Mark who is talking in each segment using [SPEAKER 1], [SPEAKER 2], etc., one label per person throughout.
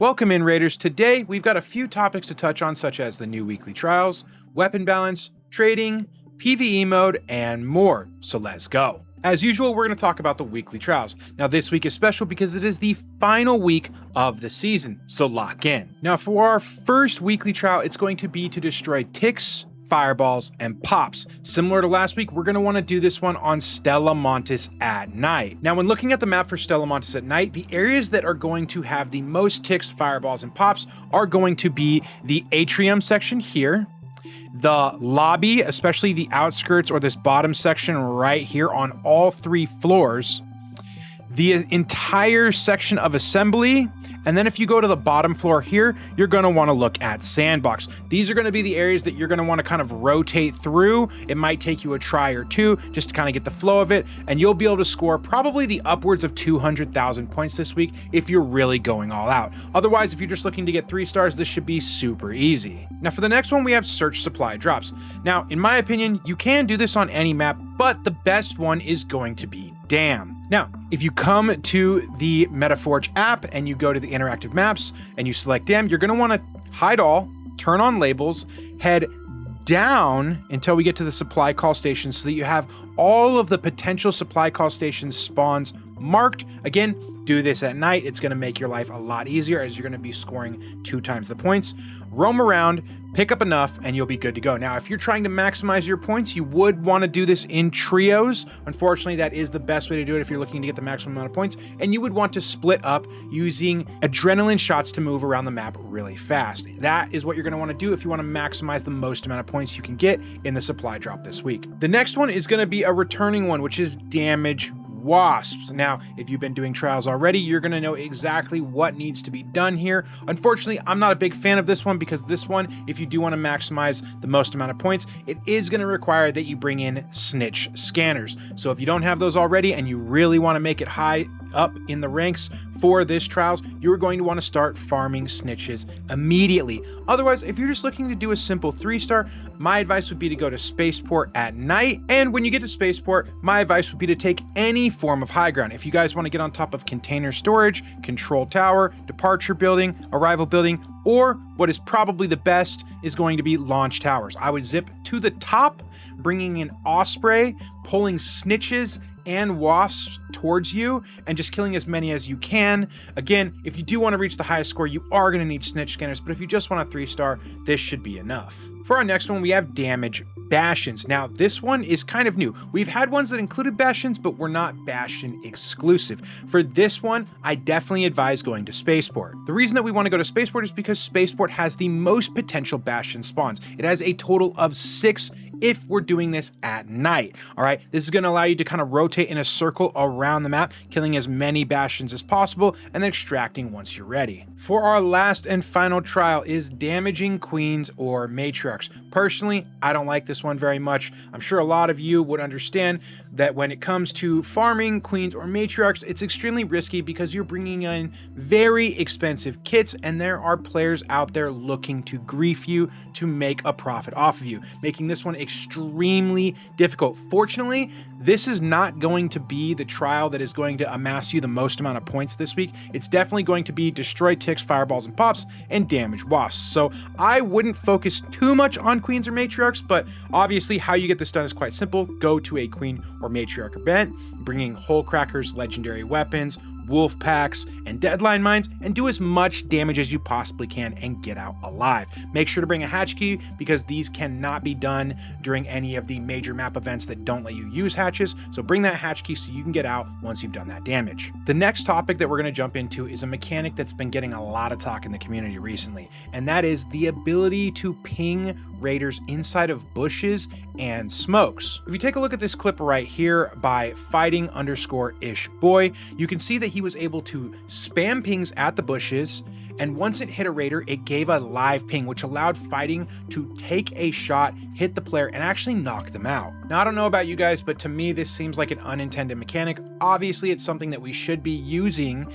[SPEAKER 1] Welcome in, Raiders. Today, we've got a few topics to touch on, such as the new weekly trials, weapon balance, trading, PvE mode, and more. So let's go. As usual, we're going to talk about the weekly trials. Now, this week is special because it is the final week of the season, so lock in. Now, for our first weekly trial, it's going to be to destroy ticks, fireballs, and pops. Similar to last week, we're going to want to do this one on Stella Montis at night. Now, when looking at the map for Stella Montis at night, the areas that are going to have the most ticks, fireballs, and pops are going to be the atrium section here, the lobby, especially the outskirts or this bottom section right here on all three floors, the entire section of assembly, and then if you go to the bottom floor here, you're going to want to look at sandbox. These are going to be the areas that you're going to want to kind of rotate through. It might take you a try or two just to kind of get the flow of it, and you'll be able to score probably the upwards of 200,000 points this week if you're really going all out. Otherwise, if you're just looking to get 3 stars, this should be super easy. Now for the next one, we have search supply drops. Now, in my opinion, you can do this on any map, but the best one is going to be Dam. Now, if you come to the MetaForge app and you go to the interactive maps and you select Dam, you're going to want to hide all, turn on labels, head down until we get to the supply call stations so that you have all of the potential supply call stations spawns marked. Again, do this at night. It's going to make your life a lot easier as you're going to be scoring 2 times the points. Roam around, pick up enough, and you'll be good to go. Now, if you're trying to maximize your points, you would want to do this in trios. Unfortunately, that is the best way to do it if you're looking to get the maximum amount of points. And you would want to split up using adrenaline shots to move around the map really fast. That is what you're going to want to do if you want to maximize the most amount of points you can get in the supply drop this week. The next one is going to be a returning one, which is damage WASPS. Now, if you've been doing trials already, you're going to know exactly what needs to be done here. Unfortunately, I'm not a big fan of this one because this one, if you do want to maximize the most amount of points, it is going to require that you bring in snitch scanners. So if you don't have those already and you really want to make it high up in the ranks for this trials, you're going to want to start farming snitches immediately. Otherwise, if you're just looking to do a simple 3-star, my advice would be to go to Spaceport at night. And when you get to Spaceport, my advice would be to take any form of high ground. If you guys want to get on top of container storage, control tower, departure building, arrival building, or what is probably the best is going to be launch towers. I would zip to the top, bringing in Osprey, pulling snitches and wasps towards you, and just killing as many as you can. Again, if you do want to reach the highest score, you are going to need snitch scanners, but if you just want a 3-star, this should be enough. For our next one, we have damage bastions. Now, this one is kind of new. We've had ones that included bastions, but were not bastion exclusive. For this one, I definitely advise going to Spaceport. The reason that we want to go to Spaceport is because Spaceport has the most potential bastion spawns. It has a total of 6 if we're doing this at night. All right, this is going to allow you to kind of rotate in a circle around the map, killing as many bastions as possible, and then extracting once you're ready. For our last and final trial is damaging queens or matriarchs. Personally, I don't like this one very much. I'm sure a lot of you would understand that when it comes to farming queens or matriarchs, it's extremely risky because you're bringing in very expensive kits, and there are players out there looking to grief you to make a profit off of you, making this one extremely difficult. Fortunately, this is not going to be the trial that is going to amass you the most amount of points this week. It's definitely going to be destroy ticks, fireballs, and pops, and damage wasps. So I wouldn't focus too much on queens or matriarchs, but obviously how you get this done is quite simple. Go to a queen or matriarch event, bringing hole crackers, legendary weapons, wolf packs, and deadline mines, and do as much damage as you possibly can and get out alive. Make sure to bring a hatch key because these cannot be done during any of the major map events that don't let you use hatches, so bring that hatch key so you can get out once you've done that damage. The next topic that we're going to jump into is a mechanic that's been getting a lot of talk in the community recently, and that is the ability to ping raiders inside of bushes and smokes. If you take a look at this clip right here by fighting_ishboy, you can see that he was able to spam pings at the bushes, and once it hit a raider, it gave a live ping, which allowed fighting to take a shot, hit the player, and actually knock them out. Now, I don't know about you guys, but to me, this seems like an unintended mechanic. Obviously, it's something that we should be using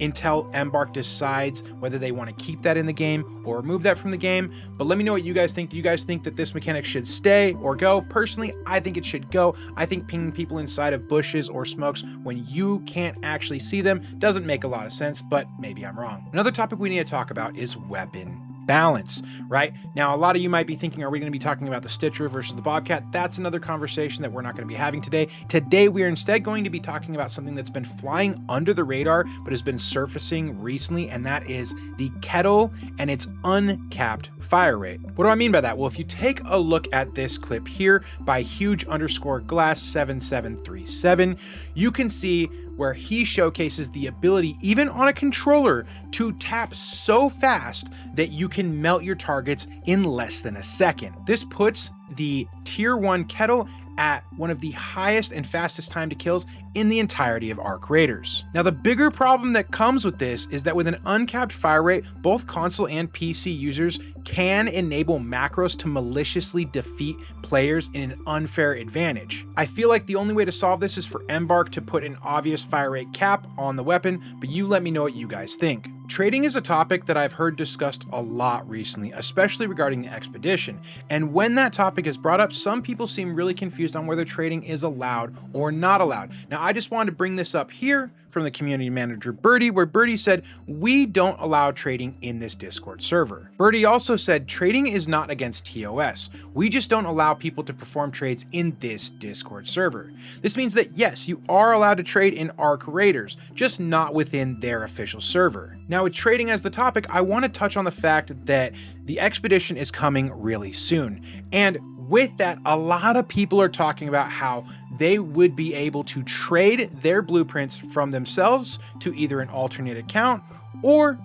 [SPEAKER 1] until Embark decides whether they want to keep that in the game or remove that from the game. But let me know what you guys think. Do you guys think that this mechanic should stay or go? Personally, I think it should go. I think pinging people inside of bushes or smokes when you can't actually see them doesn't make a lot of sense, but maybe I'm wrong. Another topic we need to talk about is weapon balance, right? Now, a lot of you might be thinking, are we going to be talking about the Stitcher versus the Bobcat? That's another conversation that we're not going to be having today. Today, we are instead going to be talking about something that's been flying under the radar, but has been surfacing recently, and that is the KETTLE and its uncapped fire rate. What do I mean by that? Well, if you take a look at this clip here by huge_glass7737, you can see where he showcases the ability, even on a controller, to tap so fast that you can melt your targets in less than a second. This puts the tier 1 KETTLE at one of the highest and fastest time to kills in the entirety of Arc Raiders. Now, the bigger problem that comes with this is that with an uncapped fire rate, both console and PC users can enable macros to maliciously defeat players in an unfair advantage. I feel like the only way to solve this is for Embark to put an obvious fire rate cap on the weapon, but you let me know what you guys think. Trading is a topic that I've heard discussed a lot recently, especially regarding the Expedition, and when that topic is brought up, some people seem really confused on whether trading is allowed or not allowed. Now, I just wanted to bring this up here from the community manager Birdie, where Birdie said, we don't allow trading in this Discord server. Birdie also said, trading is not against TOS. We just don't allow people to perform trades in this Discord server. This means that yes, you are allowed to trade in Arc Raiders, just not within their official server. Now, with trading as the topic, I want to touch on the fact that the Expedition is coming really soon. And with that, a lot of people are talking about how they would be able to trade their blueprints from themselves to either an alternate account or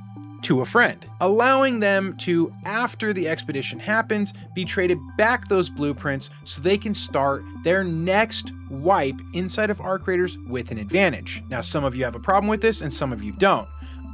[SPEAKER 1] to a friend, allowing them to, after the Expedition happens, be traded back those blueprints so they can start their next wipe inside of Arc Raiders with an advantage. Now, some of you have a problem with this and some of you don't.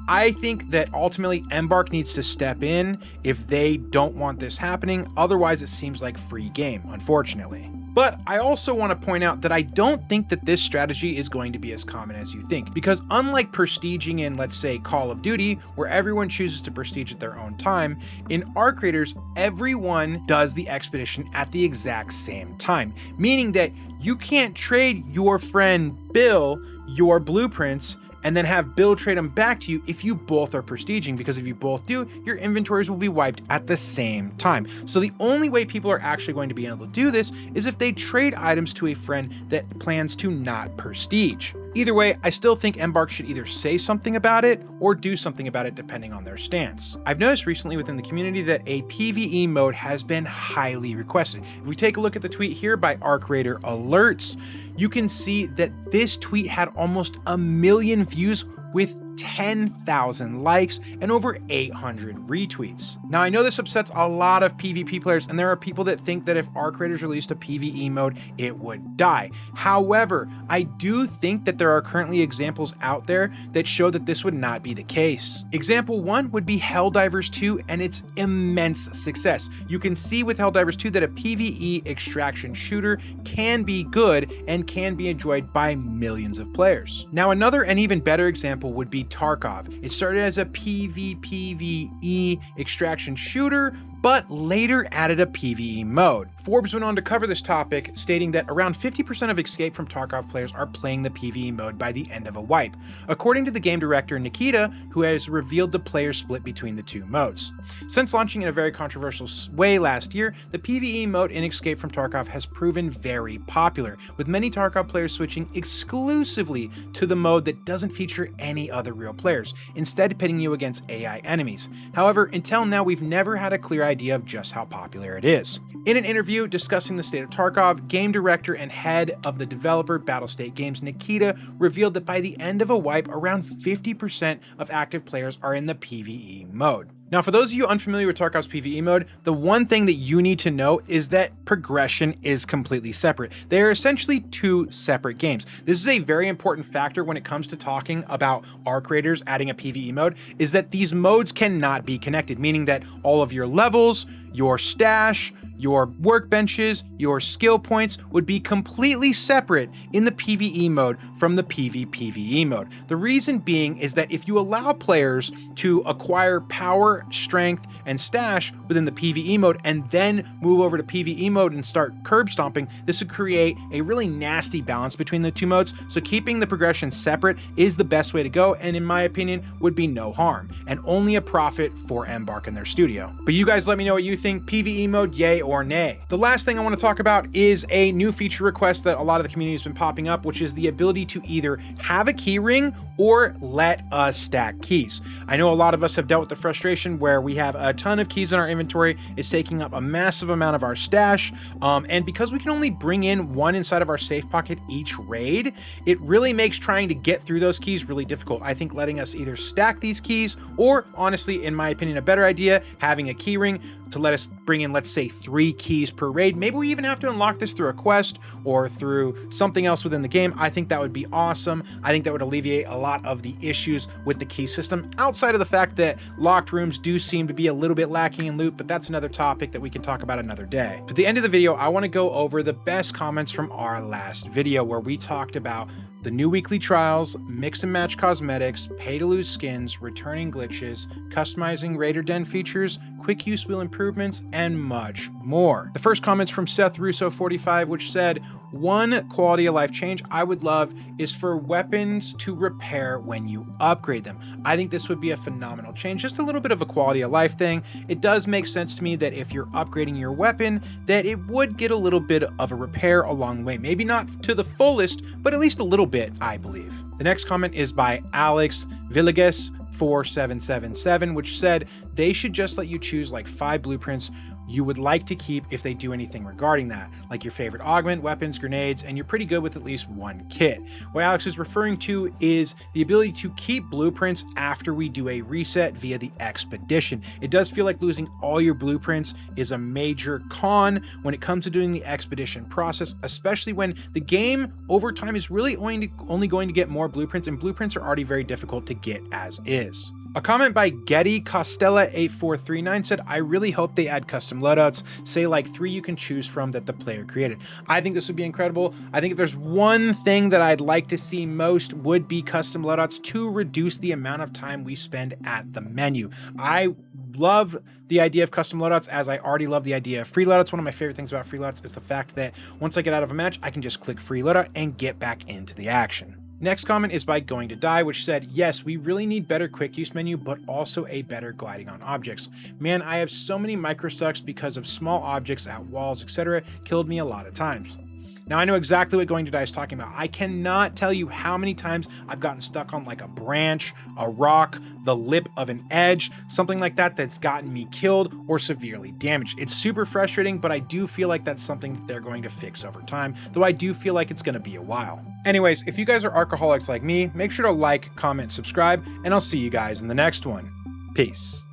[SPEAKER 1] I think that ultimately Embark needs to step in if they don't want this happening. Otherwise, it seems like free game, unfortunately. But I also want to point out that I don't think that this strategy is going to be as common as you think, because unlike prestiging in, let's say, Call of Duty, where everyone chooses to prestige at their own time, in Arc Raiders, everyone does the Expedition at the exact same time, meaning that you can't trade your friend Bill your blueprints and then have Bill trade them back to you if you both are prestiging, because if you both do, your inventories will be wiped at the same time. So the only way people are actually going to be able to do this is if they trade items to a friend that plans to not prestige. Either way, I still think Embark should either say something about it or do something about it depending on their stance. I've noticed recently within the community that a PvE mode has been highly requested. If we take a look at the tweet here by Arc Raider Alerts, you can see that this tweet had almost 1 million views with 10,000 likes and over 800 retweets. Now, I know this upsets a lot of PvP players, and there are people that think that if Arc Raiders released a PvE mode, it would die. However, I do think that there are currently examples out there that show that this would not be the case. Example 1 would be Helldivers 2 and its immense success. You can see with Helldivers 2 that a PvE extraction shooter can be good and can be enjoyed by millions of players. Now, another and even better example would be Tarkov. It started as a PvE extraction shooter, but later added a PvE mode. Forbes went on to cover this topic, stating that around 50% of Escape from Tarkov players are playing the PvE mode by the end of a wipe, according to the game director Nikita, who has revealed the player split between the two modes. Since launching in a very controversial way last year, the PvE mode in Escape from Tarkov has proven very popular, with many Tarkov players switching exclusively to the mode that doesn't feature any other real players, instead pitting you against AI enemies. However, until now, we've never had a clear idea of just how popular it is. In an interview discussing the state of Tarkov, game director and head of the developer Battlestate Games, Nikita, revealed that by the end of a wipe, around 50% of active players are in the PvE mode. Now, for those of you unfamiliar with Tarkov's PvE mode, the one thing that you need to know is that progression is completely separate. They are essentially two separate games. This is a very important factor when it comes to talking about Arc Raiders adding a PvE mode, is that these modes cannot be connected, meaning that all of your levels, your stash, your workbenches, your skill points would be completely separate in the PvE mode from the PvPvE mode. The reason being is that if you allow players to acquire power, strength, and stash within the PvE mode and then move over to PvE mode and start curb stomping, this would create a really nasty balance between the two modes. So keeping the progression separate is the best way to go, and in my opinion would be no harm and only a profit for Embark and their studio. But you guys let me know what you think. PvE mode, yay or nay? The last thing I want to talk about is a new feature request that a lot of the community has been popping up, which is the ability to either have a key ring or let us stack keys. I know a lot of us have dealt with the frustration where we have a ton of keys in our inventory, it's taking up a massive amount of our stash, and because we can only bring in one inside of our safe pocket each raid, it really makes trying to get through those keys really difficult. I think letting us either stack these keys or, honestly, in my opinion, a better idea, having a key ring to let us bring in, let's say, 3 keys per raid. Maybe we even have to unlock this through a quest or through something else within the game. I think that would be awesome. I think that would alleviate a lot of the issues with the key system, outside of the fact that locked rooms do seem to be a little bit lacking in loot, but that's another topic that we can talk about another day. For the end of the video, I want to go over the best comments from our last video where we talked about the new weekly trials, mix and match cosmetics, pay to lose skins, returning glitches, customizing Raider Den features, quick use wheel improvements, and much more. The first comment's from Seth Russo 45, which said, one quality of life change I would love is for weapons to repair when you upgrade them. I think this would be a phenomenal change, just a little bit of a quality of life thing. It does make sense to me that if you're upgrading your weapon, that it would get a little bit of a repair along the way. Maybe not to the fullest, but at least a little bit, I believe. The next comment is by Alex Villegas 4777, which said they should just let you choose like 5 blueprints you would like to keep if they do anything regarding that, like your favorite augment, weapons, grenades, and you're pretty good with at least 1 kit. What Alex is referring to is the ability to keep blueprints after we do a reset via the expedition. It does feel like losing all your blueprints is a major con when it comes to doing the expedition process, especially when the game over time is really only going to get more blueprints, and blueprints are already very difficult to get as is. A comment by Getty Costella 8439 said, I really hope they add custom loadouts, say like 3 you can choose from that the player created. I think this would be incredible. I think if there's one thing that I'd like to see most would be custom loadouts to reduce the amount of time we spend at the menu. I love the idea of custom loadouts, as I already love the idea of free loadouts. One of my favorite things about free loadouts is the fact that once I get out of a match, I can just click free loadout and get back into the action. Next comment is by Going to Die, which said, yes, we really need better quick use menu, but also a better gliding on objects. Man, I have so many micro stucks because of small objects at walls, etc. Killed me a lot of times. Now, I know exactly what Going to Die is talking about. I cannot tell you how many times I've gotten stuck on like a branch, a rock, the lip of an edge, something like that that's gotten me killed or severely damaged. It's super frustrating, but I do feel like that's something that they're going to fix over time, though I do feel like it's going to be a while. Anyways, if you guys are Arcaholics like me, make sure to like, comment, subscribe, and I'll see you guys in the next one. Peace.